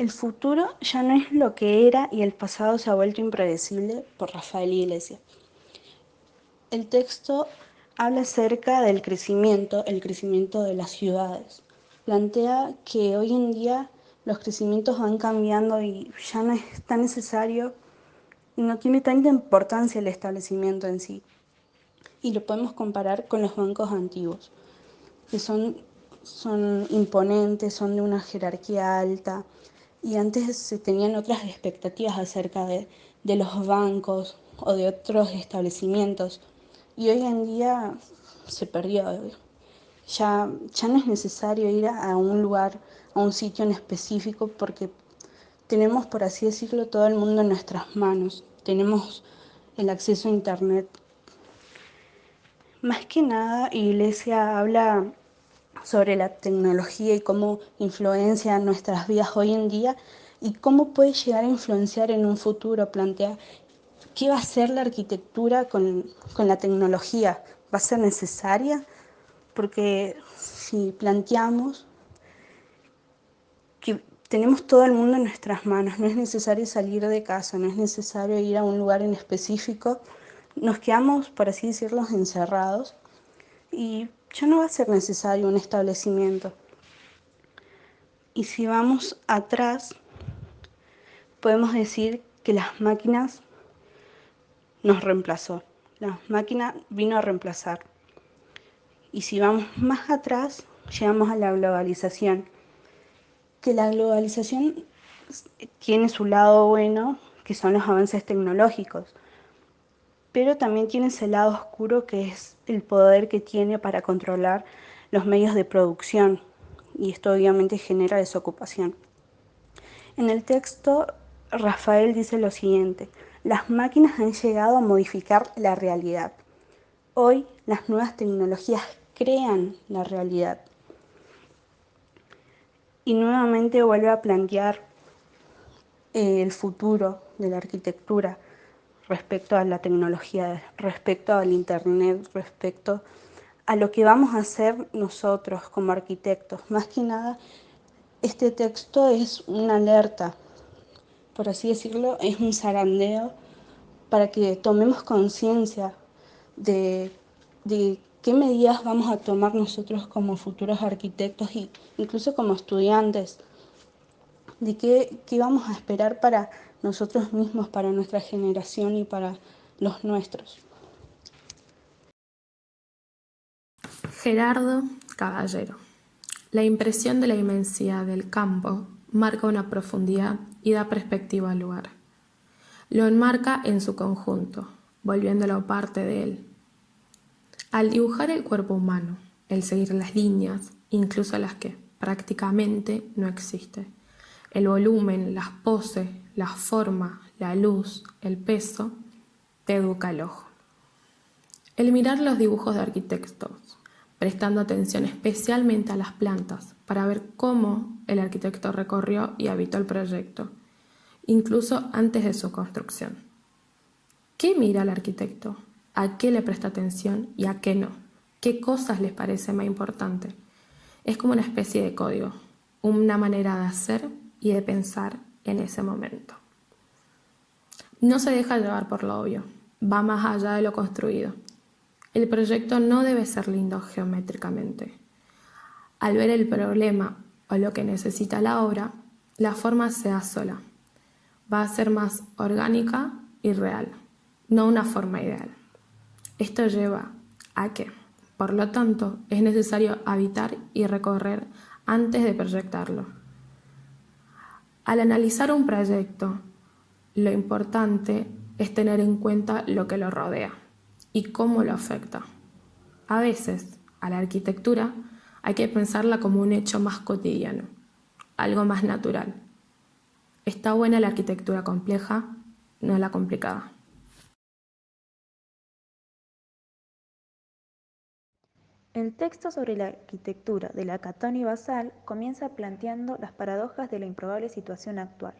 El futuro ya no es lo que era y el pasado se ha vuelto impredecible por Rafael Iglesias. El texto habla acerca del crecimiento, el crecimiento de las ciudades. Plantea que hoy en día los crecimientos van cambiando y ya no es tan necesario y no tiene tanta importancia el establecimiento en sí. Y lo podemos comparar con los bancos antiguos, que son imponentes, son de una jerarquía alta, y antes se tenían otras expectativas acerca de los bancos o de otros establecimientos, y hoy en día se perdió. Ya no es necesario ir a un lugar, a un sitio en específico, porque tenemos, por así decirlo, todo el mundo en nuestras manos. Tenemos el acceso a Internet. Más que nada, Iglesia habla sobre la tecnología y cómo influencia nuestras vidas hoy en día y cómo puede llegar a influenciar en un futuro. Plantea qué va a ser la arquitectura con la tecnología. ¿Va a ser necesaria? Porque si planteamos que tenemos todo el mundo en nuestras manos, no es necesario salir de casa, no es necesario ir a un lugar en específico, nos quedamos, por así decirlo, encerrados y ya no va a ser necesario un establecimiento. Y si vamos atrás, podemos decir que las máquinas nos reemplazó. La máquina vino a reemplazar. Y si vamos más atrás, llegamos a la globalización. Que la globalización tiene su lado bueno, que son los avances tecnológicos, pero también tiene ese lado oscuro que es el poder que tiene para controlar los medios de producción. Y esto obviamente genera desocupación. En el texto, Rafael dice lo siguiente: las máquinas han llegado a modificar la realidad. Hoy las nuevas tecnologías crean la realidad. Y nuevamente vuelve a plantear el futuro de la arquitectura respecto a la tecnología, respecto al Internet, respecto a lo que vamos a hacer nosotros como arquitectos. Más que nada, este texto es una alerta, por así decirlo, es un zarandeo para que tomemos conciencia de, de qué medidas vamos a tomar nosotros como futuros arquitectos e incluso como estudiantes, de qué vamos a esperar para nosotros mismos, para nuestra generación y para los nuestros. Gerardo Caballero. La impresión de la inmensidad del campo marca una profundidad y da perspectiva al lugar. Lo enmarca en su conjunto, volviéndolo parte de él. Al dibujar el cuerpo humano, el seguir las líneas, incluso las que prácticamente no existen, el volumen, las poses, la forma, la luz, el peso, te educa el ojo. El mirar los dibujos de arquitectos, prestando atención especialmente a las plantas para ver cómo el arquitecto recorrió y habitó el proyecto, incluso antes de su construcción. ¿Qué mira el arquitecto? ¿A qué le presta atención y a qué no? ¿Qué cosas les parece más importante? Es como una especie de código, una manera de hacer y de pensar en ese momento. No se deja llevar por lo obvio, va más allá de lo construido. El proyecto no debe ser lindo geométricamente. Al ver el problema o lo que necesita la obra, la forma se da sola. Va a ser más orgánica y real, no una forma ideal. Esto lleva a que, por lo tanto, es necesario habitar y recorrer antes de proyectarlo. Al analizar un proyecto, lo importante es tener en cuenta lo que lo rodea y cómo lo afecta. A veces, a la arquitectura hay que pensarla como un hecho más cotidiano, algo más natural. Está buena la arquitectura compleja, no la complicada. El texto sobre la arquitectura de la Catoni Basal comienza planteando las paradojas de la improbable situación actual.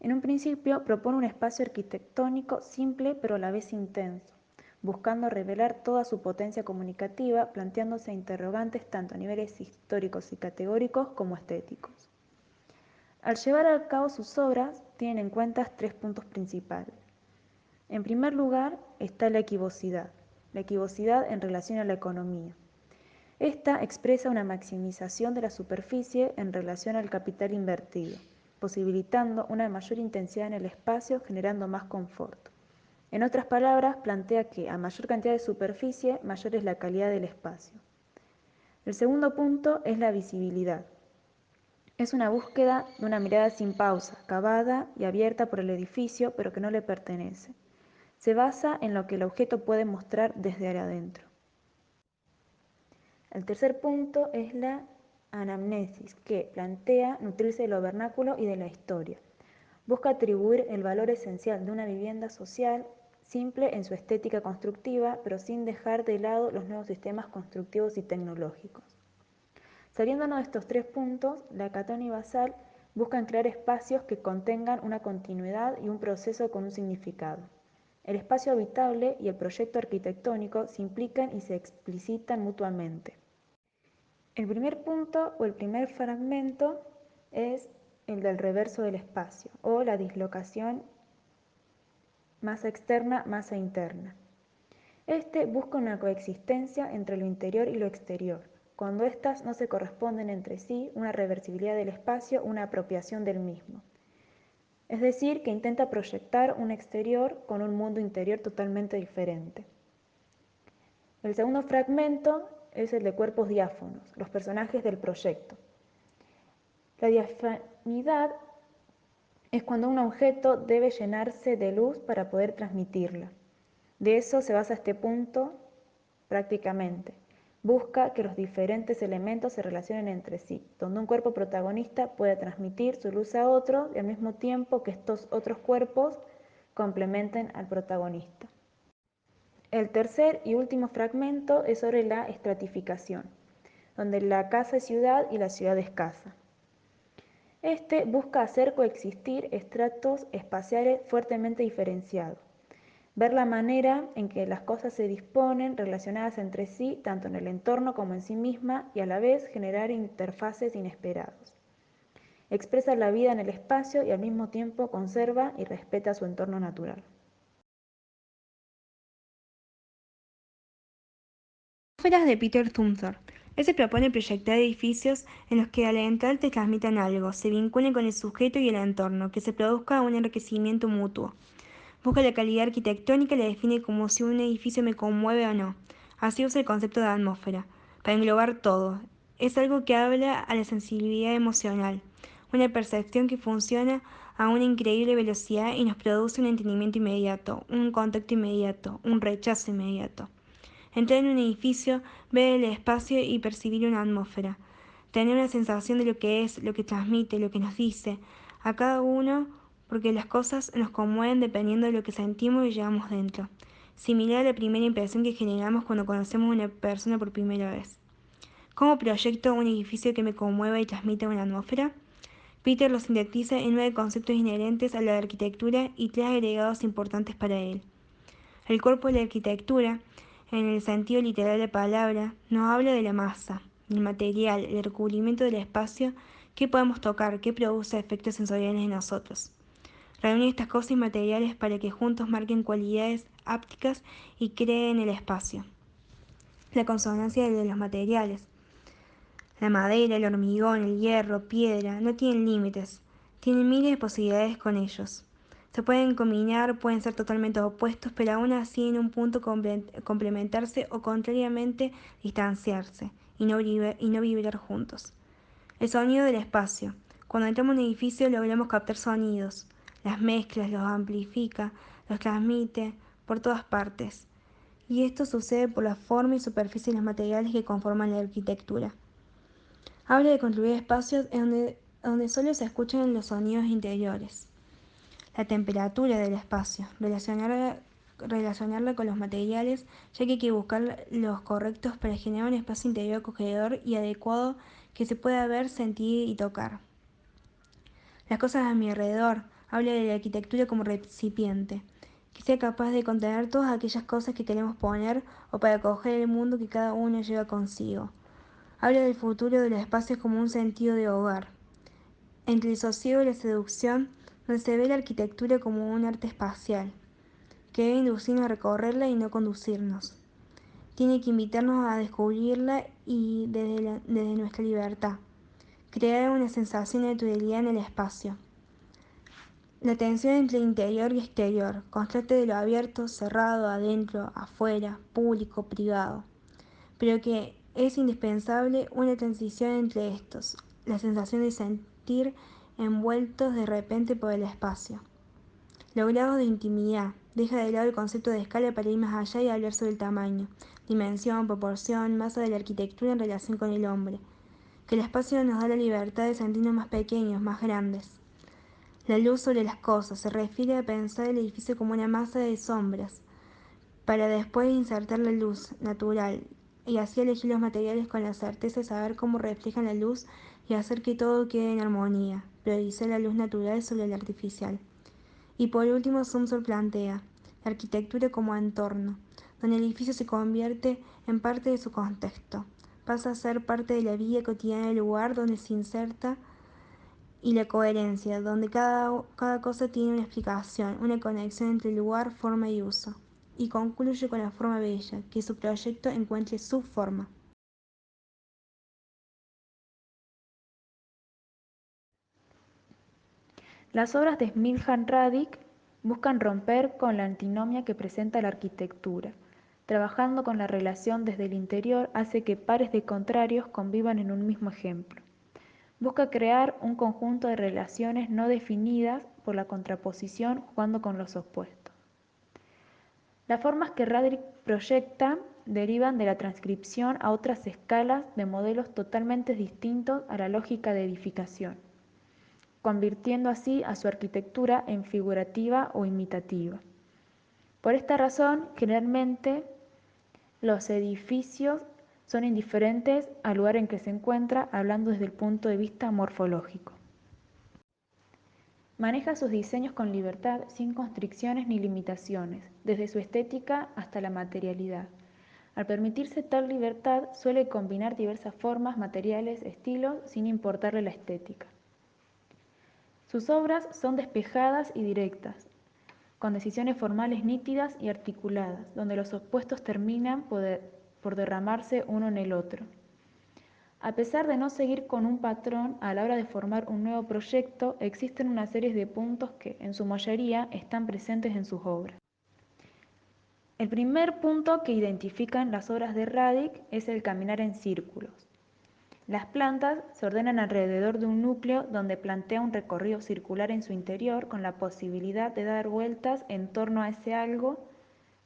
En un principio propone un espacio arquitectónico simple pero a la vez intenso, buscando revelar toda su potencia comunicativa, planteándose interrogantes tanto a niveles históricos y categóricos como estéticos. Al llevar a cabo sus obras, tienen en cuenta 3 puntos principales. En primer lugar está la equivocidad en relación a la economía. Esta expresa una maximización de la superficie en relación al capital invertido, posibilitando una mayor intensidad en el espacio, generando más confort. En otras palabras, plantea que a mayor cantidad de superficie, mayor es la calidad del espacio. El segundo punto es la visibilidad. Es una búsqueda de una mirada sin pausa, cavada y abierta por el edificio, pero que no le pertenece. Se basa en lo que el objeto puede mostrar desde adentro. El tercer punto es la anamnesis, que plantea nutrirse de lo vernáculo y de la historia. Busca atribuir el valor esencial de una vivienda social simple en su estética constructiva, pero sin dejar de lado los nuevos sistemas constructivos y tecnológicos. Saliéndonos de estos 3 puntos, la Catoni Basal busca crear espacios que contengan una continuidad y un proceso con un significado. El espacio habitable y el proyecto arquitectónico se implican y se explicitan mutuamente. El primer punto o el primer fragmento es el del reverso del espacio o la dislocación masa externa, masa interna. Este busca una coexistencia entre lo interior y lo exterior. Cuando éstas no se corresponden entre sí, una reversibilidad del espacio, una apropiación del mismo. Es decir, que intenta proyectar un exterior con un mundo interior totalmente diferente. El segundo fragmento es el de cuerpos diáfanos, los personajes del proyecto. La diafanidad es cuando un objeto debe llenarse de luz para poder transmitirla. De eso se basa este punto prácticamente. Busca que los diferentes elementos se relacionen entre sí, donde un cuerpo protagonista pueda transmitir su luz a otro y al mismo tiempo que estos otros cuerpos complementen al protagonista. El tercer y último fragmento es sobre la estratificación, donde la casa es ciudad y la ciudad es casa. Este busca hacer coexistir estratos espaciales fuertemente diferenciados, ver la manera en que las cosas se disponen relacionadas entre sí, tanto en el entorno como en sí misma, y a la vez generar interfaces inesperados. Expresa la vida en el espacio y al mismo tiempo conserva y respeta su entorno natural. Atmósferas de Peter Zumthor. Él se propone proyectar edificios en los que al entrar te transmitan algo, se vinculen con el sujeto y el entorno, que se produzca un enriquecimiento mutuo. Busca la calidad arquitectónica y la define como si un edificio me conmueve o no. Así usa el concepto de atmósfera, para englobar todo. Es algo que habla a la sensibilidad emocional, una percepción que funciona a una increíble velocidad y nos produce un entendimiento inmediato, un contacto inmediato, un rechazo inmediato. Entrar en un edificio, ver el espacio y percibir una atmósfera. Tener una sensación de lo que es, lo que transmite, lo que nos dice, a cada uno, porque las cosas nos conmueven dependiendo de lo que sentimos y llevamos dentro. Similar a la primera impresión que generamos cuando conocemos a una persona por primera vez. ¿Cómo proyecto un edificio que me conmueva y transmita una atmósfera? Peter lo sintetiza en 9 conceptos inherentes a la arquitectura y 3 agregados importantes para él. El cuerpo de la arquitectura, en el sentido literal de la palabra, nos habla de la masa, del material, el recubrimiento del espacio que podemos tocar, que produce efectos sensoriales en nosotros. Reúne estas cosas inmateriales para que juntos marquen cualidades ápticas y creen el espacio. La consonancia de los materiales. La madera, el hormigón, el hierro, piedra, no tienen límites, tienen miles de posibilidades con ellos. Se pueden combinar, pueden ser totalmente opuestos, pero aún así en un punto complementarse o contrariamente distanciarse y no vibrar juntos. El sonido del espacio. Cuando entramos en un edificio logramos captar sonidos, las mezclas, los amplifica, los transmite por todas partes. Y esto sucede por la forma y superficie de los materiales que conforman la arquitectura. Habla de construir espacios donde solo se escuchan los sonidos interiores. La temperatura del espacio, relacionarla con los materiales, ya que hay que buscar los correctos para generar un espacio interior acogedor y adecuado que se pueda ver, sentir y tocar. Las cosas a mi alrededor, habla de la arquitectura como recipiente, que sea capaz de contener todas aquellas cosas que queremos poner o para acoger el mundo que cada uno lleva consigo. Habla del futuro de los espacios como un sentido de hogar. entre el sosiego y la seducción, donde se ve la arquitectura como un arte espacial, que debe inducirnos a recorrerla y no conducirnos. Tiene que invitarnos a descubrirla y desde nuestra libertad, crear una sensación de totalidad en el espacio. La tensión entre interior y exterior, constante de lo abierto, cerrado, adentro, afuera, público, privado, pero que es indispensable una transición entre estos, la sensación de sentir envueltos de repente por el espacio. Los grados de intimidad, deja de lado el concepto de escala para ir más allá y hablar sobre el tamaño, dimensión, proporción, masa de la arquitectura en relación con el hombre, que el espacio nos da la libertad de sentirnos más pequeños, más grandes. La luz sobre las cosas se refiere a pensar el edificio como una masa de sombras, para después insertar la luz natural y así elegir los materiales con la certeza de saber cómo reflejan la luz y hacer que todo quede en armonía, priorizar la luz natural sobre la artificial. Y por último, Sumser plantea la arquitectura como entorno, donde el edificio se convierte en parte de su contexto, pasa a ser parte de la vida cotidiana del lugar donde se inserta y la coherencia, donde cada cosa tiene una explicación, una conexión entre lugar, forma y uso. Y concluye con la forma bella, que su proyecto encuentre su forma. Las obras de Smiljan Radić buscan romper con la antinomia que presenta la arquitectura. Trabajando con la relación desde el interior hace que pares de contrarios convivan en un mismo ejemplo. Busca crear un conjunto de relaciones no definidas por la contraposición jugando con los opuestos. Las formas que Radić proyecta derivan de la transcripción a otras escalas de modelos totalmente distintos a la lógica de edificación, convirtiendo así a su arquitectura en figurativa o imitativa. Por esta razón, generalmente los edificios son indiferentes al lugar en que se encuentra, hablando desde el punto de vista morfológico. Maneja sus diseños con libertad, sin constricciones ni limitaciones, desde su estética hasta la materialidad. Al permitirse tal libertad, suele combinar diversas formas, materiales, estilos, sin importarle la estética. Sus obras son despejadas y directas, con decisiones formales nítidas y articuladas, donde los opuestos terminan por derramarse uno en el otro. A pesar de no seguir con un patrón a la hora de formar un nuevo proyecto, existen una serie de puntos que, en su mayoría, están presentes en sus obras. El primer punto que identifican las obras de Radić es el caminar en círculos. Las plantas se ordenan alrededor de un núcleo donde plantea un recorrido circular en su interior con la posibilidad de dar vueltas en torno a ese algo,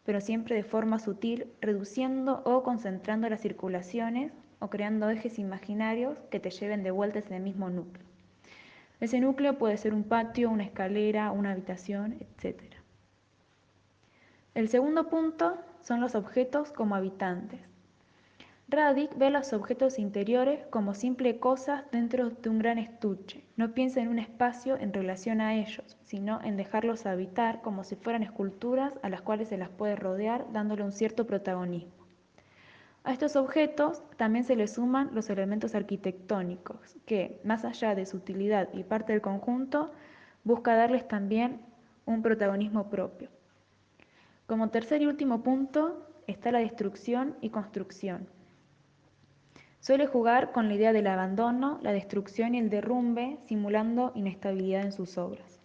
pero siempre de forma sutil, reduciendo o concentrando las circulaciones o creando ejes imaginarios que te lleven de vuelta a ese mismo núcleo. Ese núcleo puede ser un patio, una escalera, una habitación, etc. El segundo punto son los objetos como habitantes. Radić ve a los objetos interiores como simples cosas dentro de un gran estuche. No piensa en un espacio en relación a ellos, sino en dejarlos habitar como si fueran esculturas a las cuales se las puede rodear, dándole un cierto protagonismo. A estos objetos también se le suman los elementos arquitectónicos, que, más allá de su utilidad y parte del conjunto, busca darles también un protagonismo propio. Como tercer y último punto está la destrucción y construcción. Suele jugar con la idea del abandono, la destrucción y el derrumbe, simulando inestabilidad en sus obras.